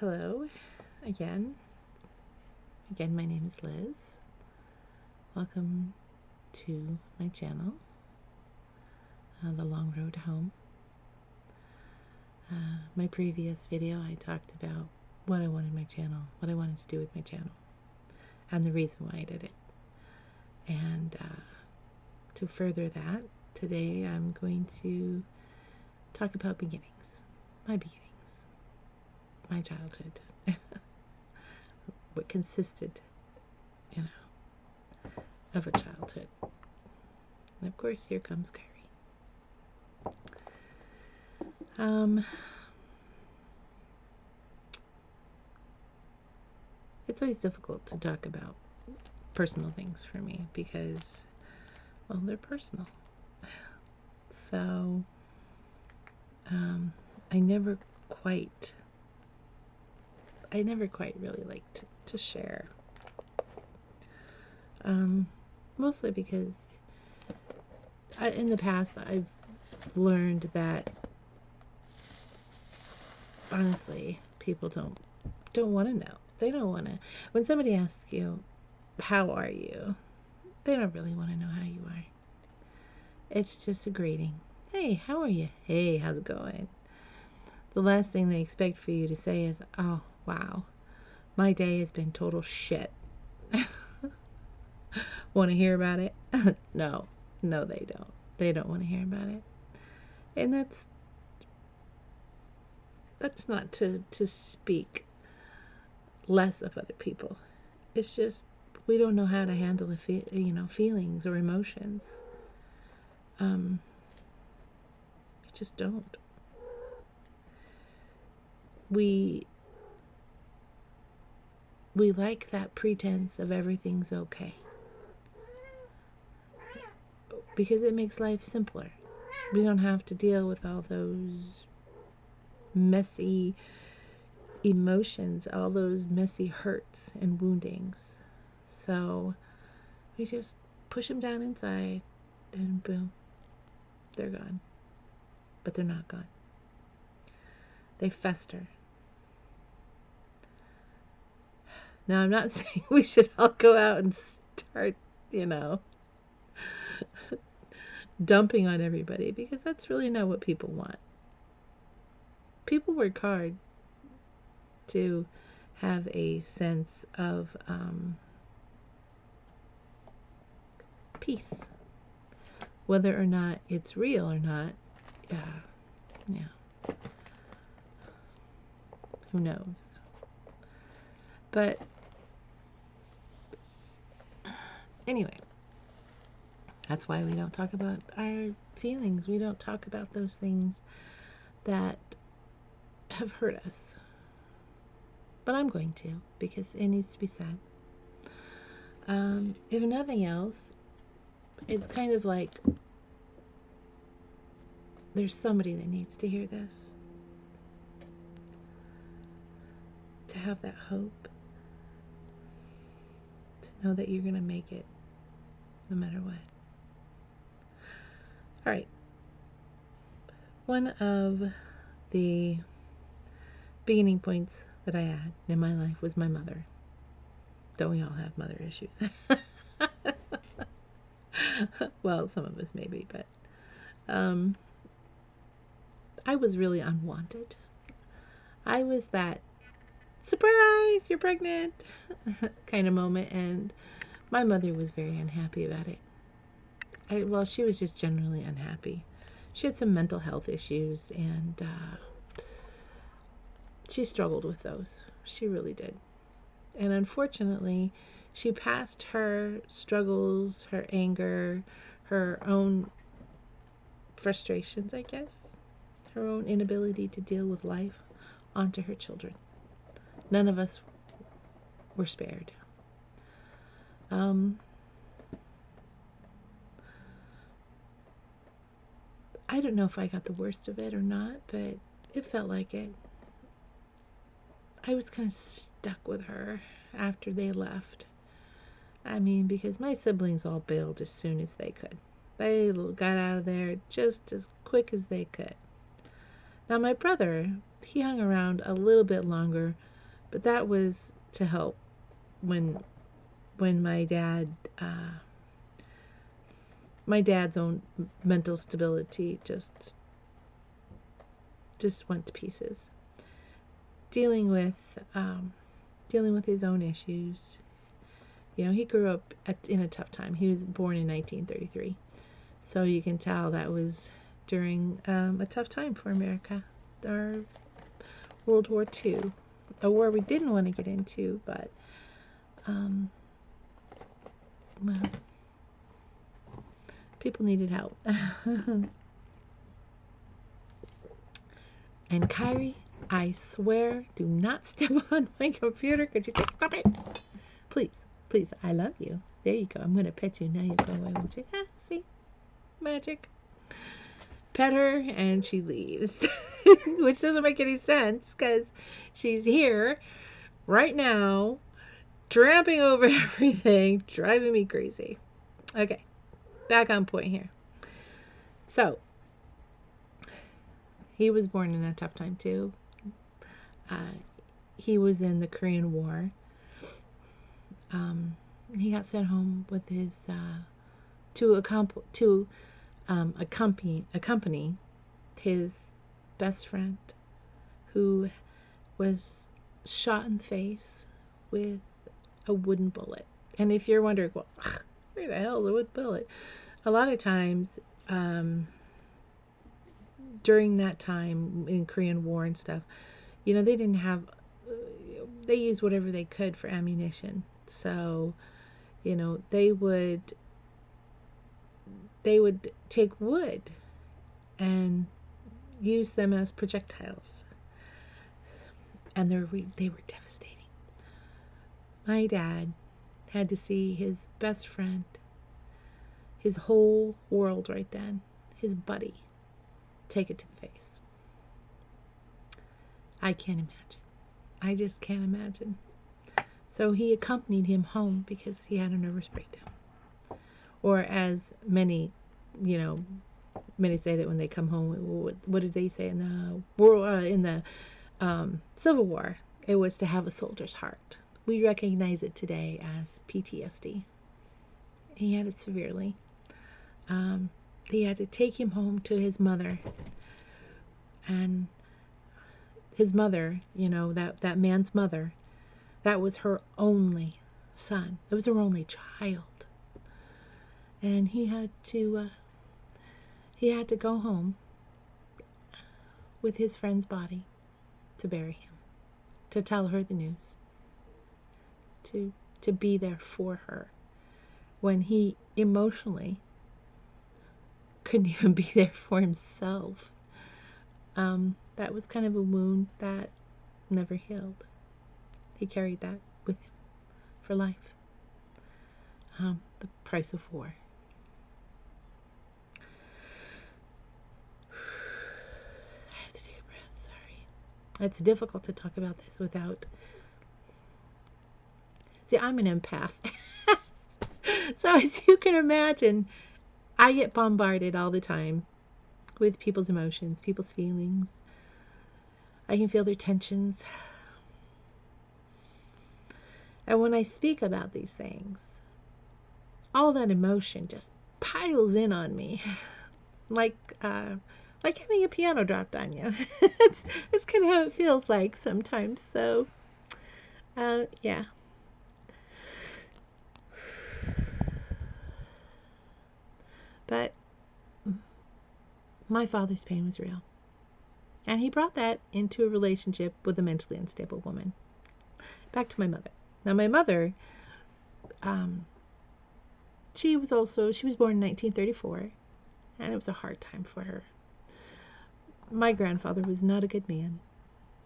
Hello again. Again, my name is Liz. Welcome to my channel, The Long Road Home. My previous video, I talked about what I wanted my channel, what I wanted to do with my channel, and the reason why I did it. And to further that, today I'm going to talk about beginnings, my childhood, what consisted, of a childhood. And of course, here comes Kyrie. It's always difficult to talk about personal things for me because, well, they're personal. So, I never quite really liked to share. Mostly because in the past I've learned that honestly people don't want to know. They don't want to. When somebody asks you, "How are you?" they don't really want to know how you are. It's just a greeting. "Hey, how are you?" "Hey, how's it going?" The last thing they expect for you to say is, "Oh, wow, my day has been total shit." Want to hear about it? No, they don't. They don't want to hear about it. And that's not to speak less of other people. It's just we don't know how to handle the feelings or emotions. We just don't. We like that pretense of everything's okay because it makes life simpler. We don't have to deal with all those messy emotions, all those messy hurts and woundings. So we just push them down inside and boom, they're gone. But they're not gone. They fester. Now, I'm not saying we should all go out and start, dumping on everybody, because that's really not what people want. People work hard to have a sense of peace. Whether or not it's real or not, who knows? But anyway, that's why we don't talk about our feelings. We don't talk about those things that have hurt us. But I'm going to, because it needs to be said. If nothing else, it's kind of like there's somebody that needs to hear this. To have that hope. To know that you're going to make it no matter what. Alright. One of the beginning points that I had in my life was my mother. Don't we all have mother issues? Well, some of us maybe, but I was really unwanted. I was that surprise, you're pregnant kind of moment, and my mother was very unhappy about it. Well, she was just generally unhappy. She had some mental health issues, and she struggled with those. She really did. And unfortunately, she passed her struggles, her anger, her own frustrations, I guess, her own inability to deal with life onto her children. None of us were spared. I don't know if I got the worst of it or not, but it felt like it. I was kind of stuck with her after they left. I mean, because my siblings all bailed as soon as they could. They got out of there just as quick as they could. Now, my brother, he hung around a little bit longer, but that was to help when my dad's own mental stability just went to pieces. Dealing with his own issues. You know, he grew up in a tough time. He was born in 1933, so you can tell that was during a tough time for America, our World War II, a war we didn't want to get into, but well, people needed help. And Kyrie, I swear, do not step on my computer. Could you just stop it? Please, please, I love you. There you go. I'm going to pet you. Now you go away, won't you? See? Magic. Pet her, and she leaves. Which doesn't make any sense, because she's here right now, tramping over everything, driving me crazy. Okay, back on point here. So, he was born in a tough time too. He was in the Korean War. He got sent home with his to accompany his best friend, who was shot in the face with a wooden bullet. And if you're wondering, well, where the hell is a wooden bullet? A lot of times, during that time in Korean War and stuff, you know, they didn't have, they used whatever they could for ammunition. So, you know, they would take wood and use them as projectiles. And they were devastating. My dad had to see his best friend, his whole world right then, his buddy, take it to the face. I can't imagine. I just can't imagine. So he accompanied him home because he had a nervous breakdown. Or as many, you know, many say that when they come home, what did they say in the Civil War? It was to have a soldier's heart. We recognize it today as PTSD. He had it severely. They had to take him home to his mother. And his mother, you know, that man's mother, that was her only son. It was her only child. And he had to go home with his friend's body to bury him, to tell her the news, to be there for her when he emotionally couldn't even be there for himself. That was kind of a wound that never healed. He carried that with him for life. The price of war. I have to take a breath, sorry. It's difficult to talk about this without... See, I'm an empath. So as you can imagine, I get bombarded all the time with people's emotions, people's feelings. I can feel their tensions. And when I speak about these things, all that emotion just piles in on me, like having a piano dropped on you. It's kind of how it feels like sometimes. So, yeah. But my father's pain was real. And he brought that into a relationship with a mentally unstable woman. Back to my mother. Now, my mother, she was born in 1934, and it was a hard time for her. My grandfather was not a good man.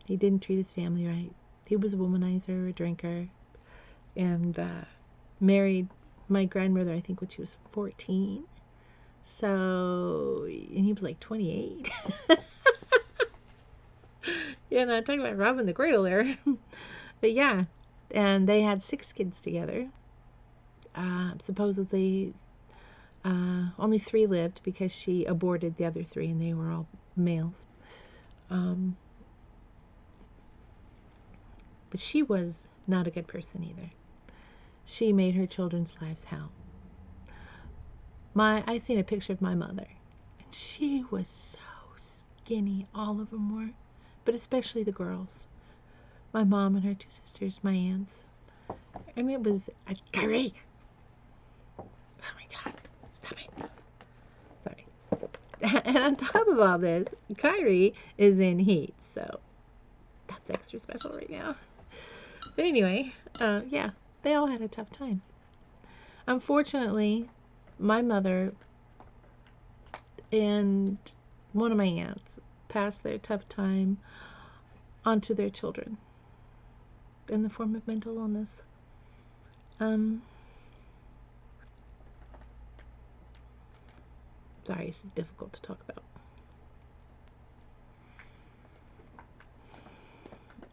He didn't treat his family right. He was a womanizer, a drinker, and married my grandmother, I think, when she was 14. So, and he was like 28. You know, talking about robbing the cradle there. But yeah, and they had 6 kids together. Supposedly, only 3 lived because she aborted the other 3, and they were all males. Um, but she was not a good person either. She made her children's lives hell. I seen a picture of my mother, and she was so skinny. All of them were, but especially the girls. My mom and her two sisters, my aunts. I mean, it was Kyrie. Oh my God, stop it! Sorry. And on top of all this, Kyrie is in heat, so that's extra special right now. But anyway, yeah, they all had a tough time. Unfortunately, my mother and one of my aunts passed their tough time onto their children in the form of mental illness. Sorry, this is difficult to talk about.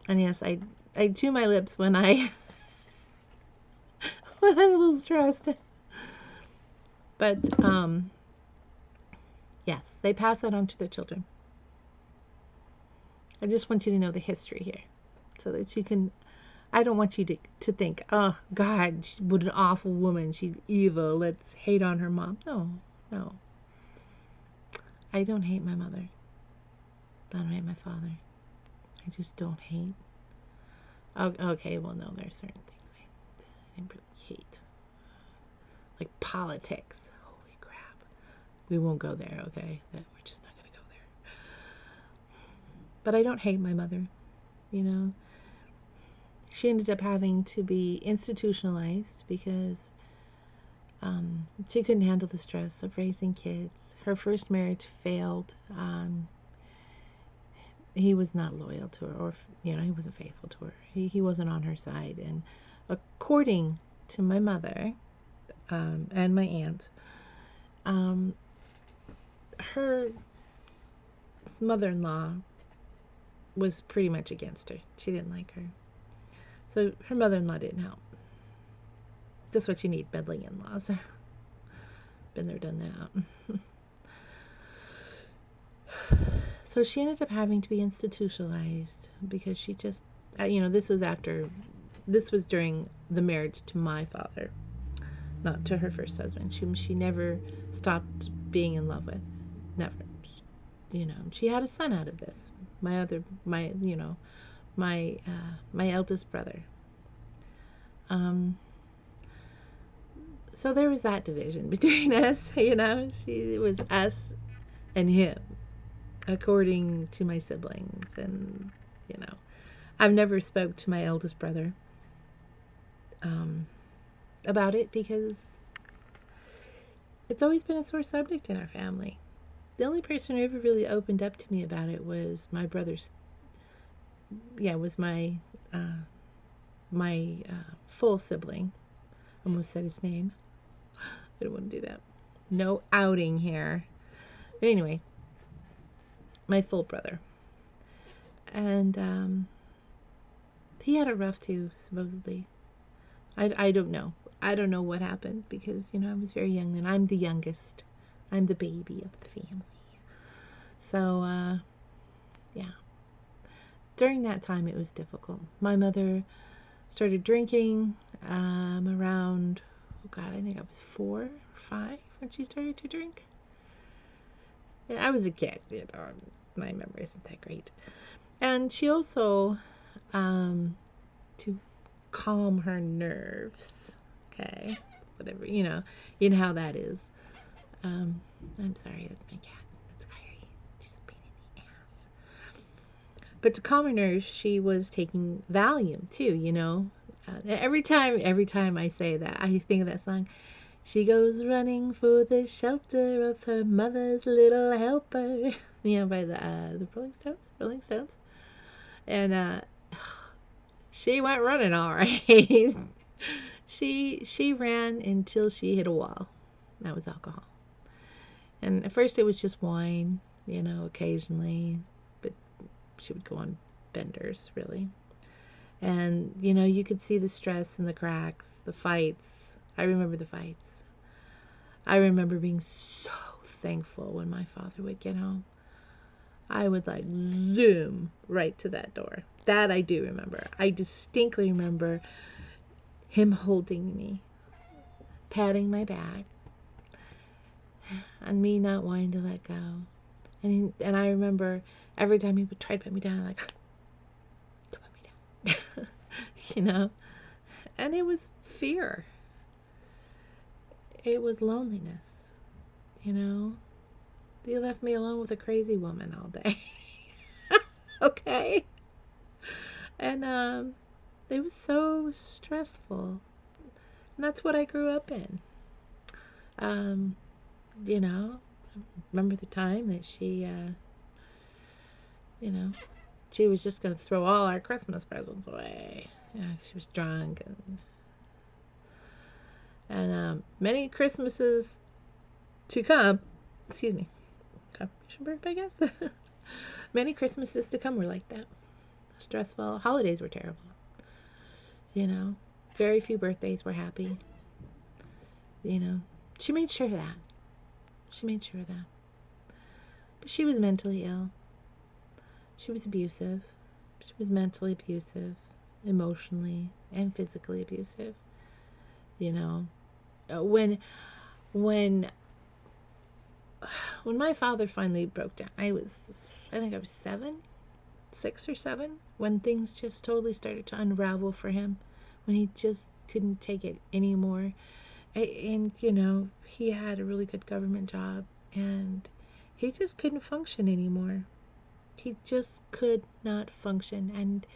And yes, I chew my lips when when I'm a little stressed. But yes, they pass that on to their children. I just want you to know the history here, so that you can. I don't want you to think, oh God, what an awful woman. She's evil. Let's hate on her mom. No, no. I don't hate my mother. I don't hate my father. I just don't hate. Okay, well, no, there's certain things I really hate. Like politics. Holy crap. We won't go there, okay? We're just not going to go there. But I don't hate my mother, you know. She ended up having to be institutionalized because she couldn't handle the stress of raising kids. Her first marriage failed. He was not loyal to her, or he wasn't faithful to her. He wasn't on her side. And according to my mother and my aunt, her mother-in-law was pretty much against her. She didn't like her. So her mother-in-law didn't help. Just what you need, meddling in-laws. Been there, done that. So she ended up having to be institutionalized because she just, this was during the marriage to my father, not to her first husband. She never stopped being in love with, never. She had a son out of this. My eldest brother. So there was that division between us, it was us and him, according to my siblings. And, I've never spoke to my eldest brother about it because it's always been a sore subject in our family. The only person who ever really opened up to me about it was my brother's, was my full sibling. Almost said his name. I don't want to do that. No outing here. But anyway, my full brother. And he had a rough too, supposedly. I don't know. I don't know what happened because, I was very young and I'm the youngest. I'm the baby of the family. So, yeah. During that time, it was difficult. My mother started drinking around, I think I was 4 or 5 when she started to drink. Yeah, I was a kid, my memory isn't that great. And she also, to calm her nerves, okay, whatever, you know how that is. I'm sorry, that's my cat. That's Kyrie. She's a pain in the ass. But to calm her nerves, she was taking Valium too, every time I say that, I think of that song. She goes running for the shelter of her mother's little helper. By the Rolling Stones. And she went running all right. She ran until she hit a wall. That was alcohol. And at first it was just wine, occasionally, but she would go on benders, really. And, you could see the stress and the cracks, the fights. I remember the fights. I remember being so thankful when my father would get home. I would like zoom right to that door. That I do remember. I distinctly remember him holding me, patting my back, and me not wanting to let go. And I remember every time he would try to put me down, I'm like, don't put me down. You know? And it was fear. It was loneliness. You know? They left me alone with a crazy woman all day. Okay? And it was so stressful. And that's what I grew up in. You know, I remember the time that she, you know, she was just going to throw all our Christmas presents away. You know, she was drunk. And many Christmases to come, excuse me, confirmation birthday, I guess. Many Christmases to come were like that. Stressful. Holidays were terrible. You know, very few birthdays were happy. You know, she made sure of that. She made sure of that. But she was mentally ill. She was abusive. She was mentally abusive, emotionally and physically abusive. You know, when my father finally broke down, I think I was 6 or 7, when things just totally started to unravel for him, when he just couldn't take it anymore. And you know, he had a really good government job, and he just couldn't function anymore. He just could not function, and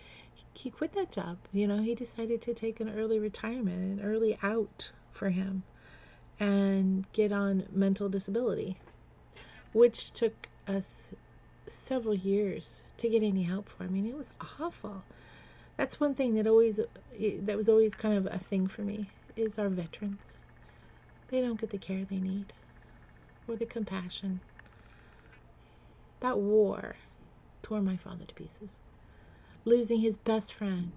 he quit that job. You know, he decided to take an early retirement, an early out for him, and get on mental disability, which took us several years to get any help for. I mean, it was awful. That's one thing that was always kind of a thing for me, is our veterans. They don't get the care they need, or the compassion. That war tore my father to pieces. Losing his best friend,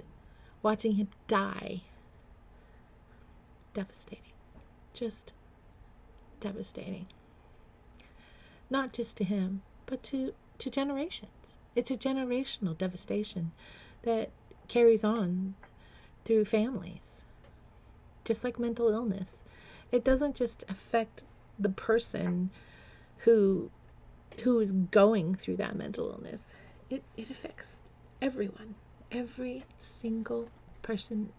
watching him die. Devastating. Just devastating. Not just to him, but to generations. It's a generational devastation that carries on through families. Just like mental illness. It doesn't just affect the person who is going through that mental illness. It affects everyone. Every single person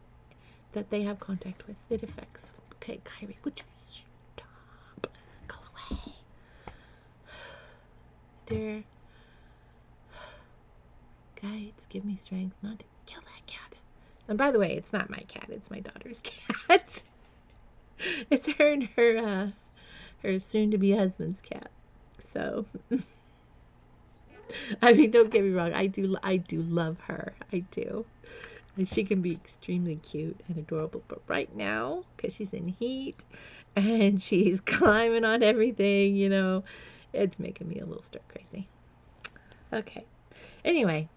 that they have contact with, it affects. Okay, Kyrie, would you stop? Go away. Dear guides, give me strength not to kill that cat. And by the way, it's not my cat, it's my daughter's cat. It's her and her soon-to-be husband's cat. So, I mean, don't get me wrong. I do love her. I do. And she can be extremely cute and adorable. But right now, because she's in heat and she's climbing on everything, you know, it's making me a little stir crazy. Okay. Anyway,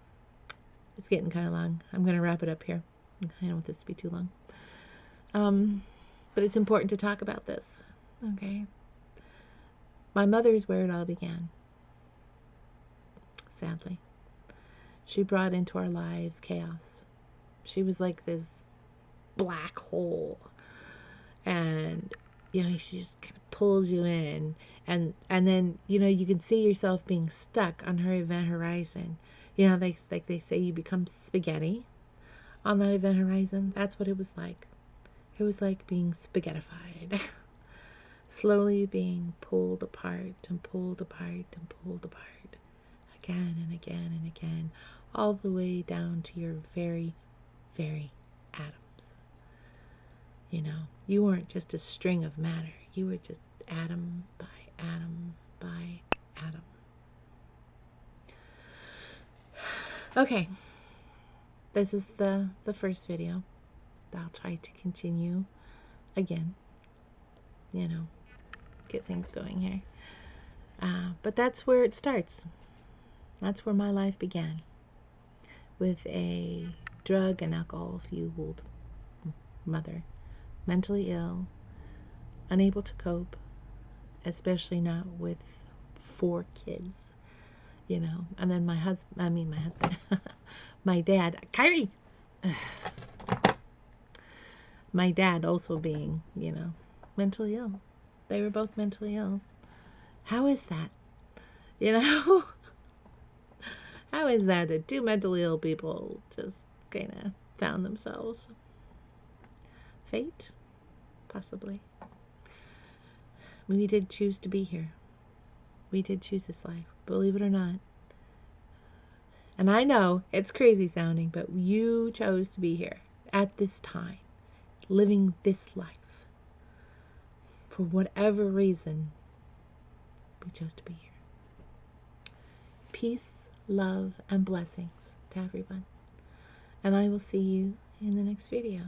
it's getting kind of long. I'm going to wrap it up here. I don't want this to be too long. But it's important to talk about this. Okay. My mother is where it all began. Sadly. She brought into our lives chaos. She was like this black hole. And, you know, she just kind of pulls you in. And then, you know, you can see yourself being stuck on her event horizon. You know, like they say, you become spaghetti on that event horizon. That's what it was like. It was like being spaghettified. Slowly being pulled apart and pulled apart and pulled apart. Again and again and again. All the way down to your very, very atoms. You know, you weren't just a string of matter. You were just atom by atom by atom. Okay. This is the first video. I'll try to continue again. You know, get things going here. But that's where it starts. That's where my life began. With a drug and alcohol fueled mother. Mentally ill. Unable to cope. Especially not with 4 kids. you know. And then my husband, my dad, Kyrie, my dad also being, you know, mentally ill. They were both mentally ill. How is that? You know? How is that two mentally ill people just kind of found themselves? Fate? Possibly. We did choose to be here. We did choose this life, believe it or not. And I know it's crazy sounding, but you chose to be here at this time, living this life. For whatever reason, we chose to be here. Peace, love, and blessings to everyone. And I will see you in the next video.